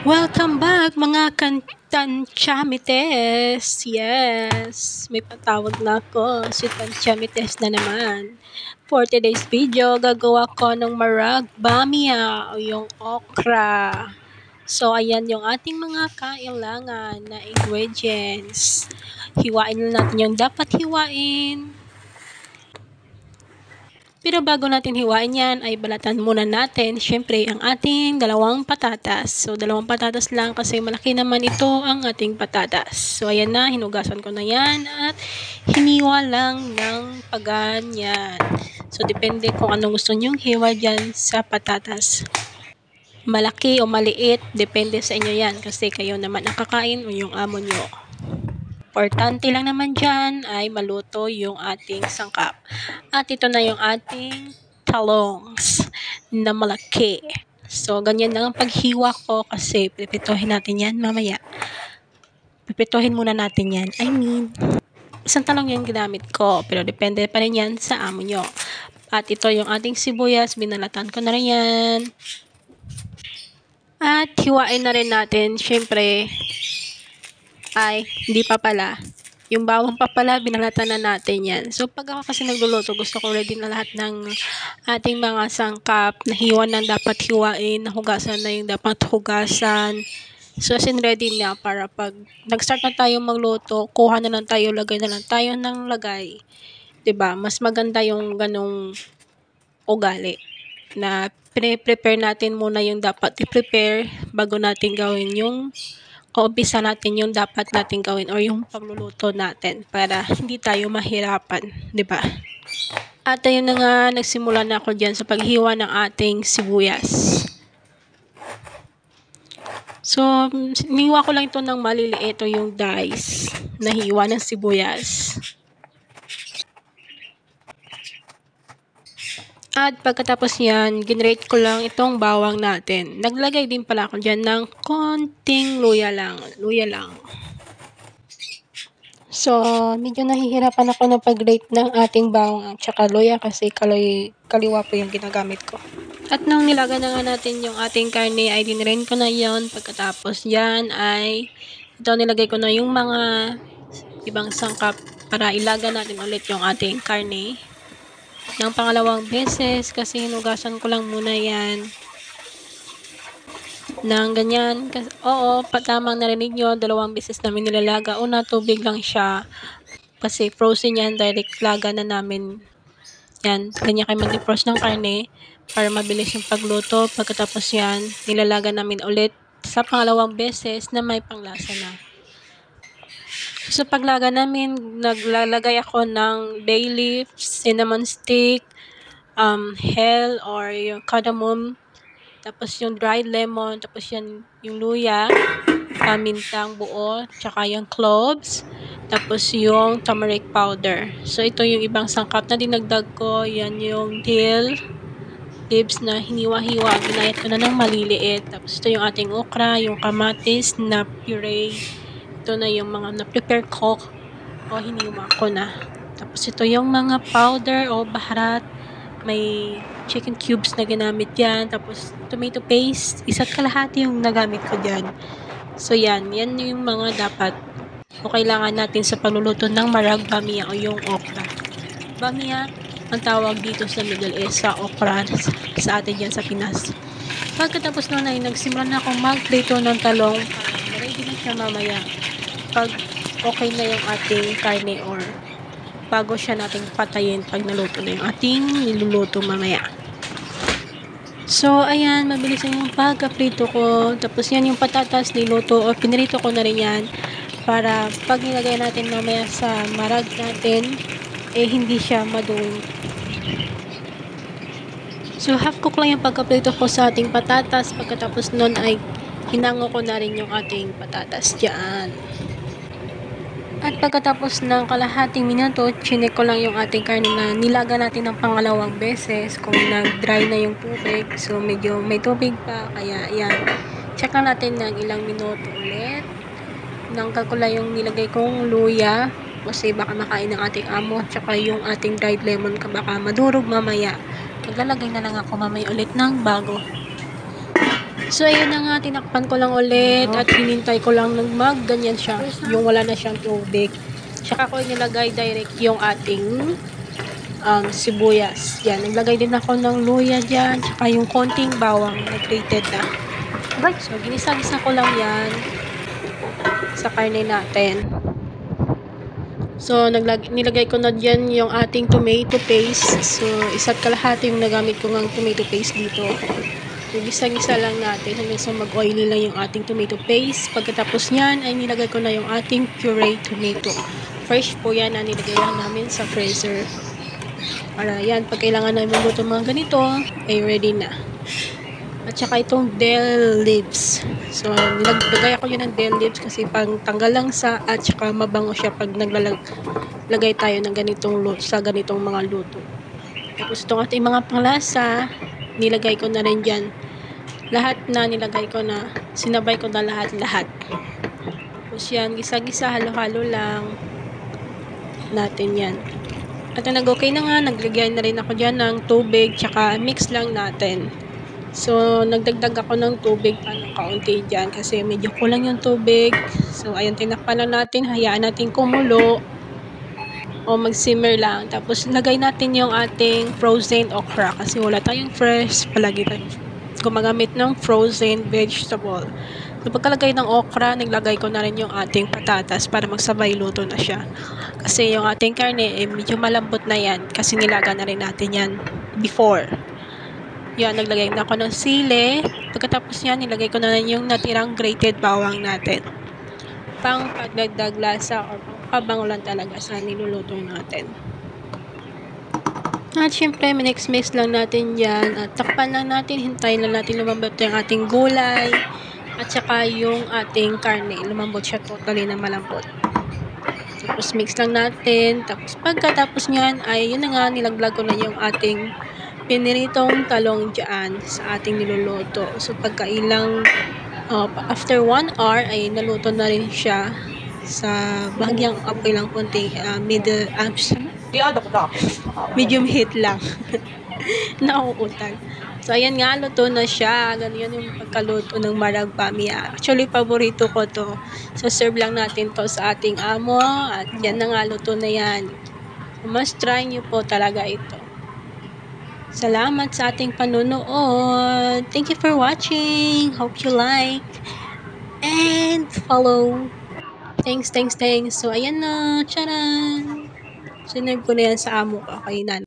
Welcome back mga Tanchamites! Yes, may patawag na ako, si Tanchamites na naman. For today's video, gagawa ko ng marag bamia o yung okra. So, ayan yung ating mga kailangan na ingredients. Hiwain na natin yung dapat hiwain. Pero bago natin hiwain yan, ay balatan muna natin, syempre, ang ating dalawang patatas. So, dalawang patatas lang kasi malaki naman ito ang ating patatas. So, ayan na, hinugasan ko na yan at hiniwa lang ng paganyan. So, depende kung anong gusto nyong hiwa dyan sa patatas. Malaki o maliit, depende sa inyo yan kasi kayo naman ang kakain o yung amo nyo. Importante lang naman dyan ay maluto yung ating sangkap. At ito na yung ating talongs na malaki. So, ganyan lang ang paghiwa ko kasi pipitohin natin yan mamaya. Pipitohin muna natin yan. Isang talong yung ginamit ko pero depende pa rin yan sa amo nyo. At ito yung ating sibuyas. Binalatan ko na rin yan. At hiwain na rin natin, syempre, ay, hindi pa pala. Yung bawang pa pala, binalatan na natin yan. So, pag ako kasi nagluluto, gusto ko ready na lahat ng ating mga sangkap, na hiwa na dapat hiwain, nahugasan na yung dapat hugasan. So, as in ready na para pag nag-start na tayo magluto, kuha na lang tayo, lagay na lang tayo ng lagay. 'Di ba? Mas maganda yung ganong ugali na prepare natin muna yung dapat i-prepare bago natin gawin yung umpisa natin yung dapat natin gawin or yung pagluluto natin para hindi tayo mahirapan, di ba? At ayun na nga, nagsimula na ako dyan sa paghiwa ng ating sibuyas. So, niwa ko lang ito ng maliliit o yung dice na hiwa ng sibuyas. At pagkatapos yan, ginrate ko lang itong bawang natin. Naglagay din pala ako dyan ng konting luya lang. So, medyo nahihirapan ako na pag-rate ng ating bawang at saka luya kasi kaliwa po yung ginagamit ko. At nung nilaga na nga natin yung ating karne, ay dinrain ko na yon. Pagkatapos yan ay ito nilagay ko na yung mga ibang sangkap para ilaga natin ulit yung ating karne ng pangalawang beses kasi hinugasan ko lang muna yan ng ganyan. Oo, patamang narinig nyo, 2 beses namin nilalaga. Una, tubig lang siya kasi frozen yan, direct laga na namin yan. Ganyan kayo mag-defrost ng karne para mabilis yung pagluto. Pagkatapos yan, nilalaga namin ulit sa pangalawang beses na may panglasa na. Sa paglaga namin, naglalagay ako ng bay leaf, cinnamon stick, hell or yung cardamom, tapos yung dried lemon, tapos yan yung luya, pamintang buo, tsaka yung cloves, tapos yung turmeric powder. So ito yung ibang sangkap na dinagdag ko, yan yung dill leaves na hiniwa-hiwa, ginayat ko na ng maliliit. Tapos ito yung ating okra, yung kamatis na puree. Ito na yung mga na-prepare ko o hiniwa ko na. Tapos ito yung mga powder o baharat. May chicken cubes na ginamit yan. Tapos tomato paste, 1 kalahati yung nagamit ko dyan. So yan yung mga dapat o kailangan natin sa pagluluto ng marag bamia o yung okra. Bamia, ang tawag dito sa Middle East sa okra sa atin dyan sa Pinas. Pagkatapos nun ay nagsimula na akong magprito ng talong para ready na siya mamaya pag okay na yung ating karne or bago siya nating patayin pag naluto na yung ating niluluto mamaya. So, ayan, mabilis na yung pagkaprito ko. Tapos yan yung patatas niluto o pinirito ko na rin yan para pag nilagay natin mamaya sa marag natin, hindi siya maduwing. So, half cook lang yung pagkaprito ko sa ating patatas. Pagkatapos nun ay hinango ko na rin yung ating patatas dyan. At pagkatapos ng kalahating minuto, chinek ko lang yung ating karne na nilaga natin ng pangalawang beses kung nag-dry na yung tubig. So, medyo may tubig pa. Kaya, yan. Check lang natin ng ilang minuto ulit. Nangkal ko lang yung nilagay kong luya kasi baka makain ng ating amo. Tsaka yung ating dried lemon baka madurog mamaya. Maglalagay na lang ako mamaya ulit ng bago. So, ayun na nga, tinakpan ko lang ulit at hinintay ko lang ng ganyan siya, yung wala na siyang tubig. Tsaka ko nilagay direct yung ating sibuyas. Yan, naglagay din ako ng luya dyan, tsaka yung konting bawang na grated na. So, ginisa-gisa ko lang yan sa karne natin. So, nilagay ko na dyan yung ating tomato paste. So, isa't kalahati yung nagamit ko ng tomato paste dito. So, gisa-gisa lang natin hanggang sa mag-oily lang yung ating tomato paste. Pagkatapos nyan, ay nilagay ko na yung ating puree tomato. Fresh po yan na nilagay lang namin sa freezer. Para yan, pag kailangan namin luto mga ganito, ay ready na. At saka itong dill leaves. So, nilagay ako yun ng dill leaves kasi pang tanggal lang sa at saka mabango siya pag naglalagay tayo ng ganitong luto, sa ganitong mga luto. Tapos itong ating mga panglasa, nilagay ko na rin dyan. Lahat na nilagay ko na, sinabay ko na lahat-lahat. Tapos yan, gisa-gisa, halo-halo lang natin yan. At nag-okay na nga, naglagay na rin ako dyan ng tubig, tsaka mix lang natin. So, nagdagdag ako ng tubig pa ng kaunti dyan kasi medyo kulang yung tubig. So, ayun, tinakpan lang natin, hayaan natin kumulo o mag-simmer lang. Tapos, lagay natin yung ating frozen okra kasi wala tayong fresh. Palagi tayong gumagamit ng frozen vegetable. So, pagkalagay ng okra, naglagay ko na rin yung ating patatas para magsabay luto na siya. Kasi yung ating karne, medyo malambot na yan kasi nilaga na rin natin yan before. Yan, naglagay na ako ng sili. Pagkatapos yan, nilagay ko na yung natirang grated bawang natin. Pang pagdagdag lasa or pabango lang talaga sa niluluto natin. At syempre, mix lang natin yan. At takpan lang natin, hintayin lang natin lumambot yung ating gulay. At saka yung ating karne. Lumambot siya totally na malambot. Tapos mix lang natin. Tapos pagkatapos nyan, ay yun na nga, nilaglag ko na yung ating piniritong talong dyan sa ating niluluto. So, pagkailang after 1 hour ay naluto na rin siya sa bahagyang apoy lang konting medium heat lang. Nauutan. So, ayan nga, luto na siya. Ganyan yung pagkaluto ng marag pamya. Actually, paborito ko to. So, serve lang natin to sa ating amo. At yan na nga, luto na yan. So, must try nyo po talaga ito. Salamat sa ating panunood. Thank you for watching. Hope you like and follow. Thanks. So, ayan na. Charan! Sinerve ko na yan sa amo ko. Okay na.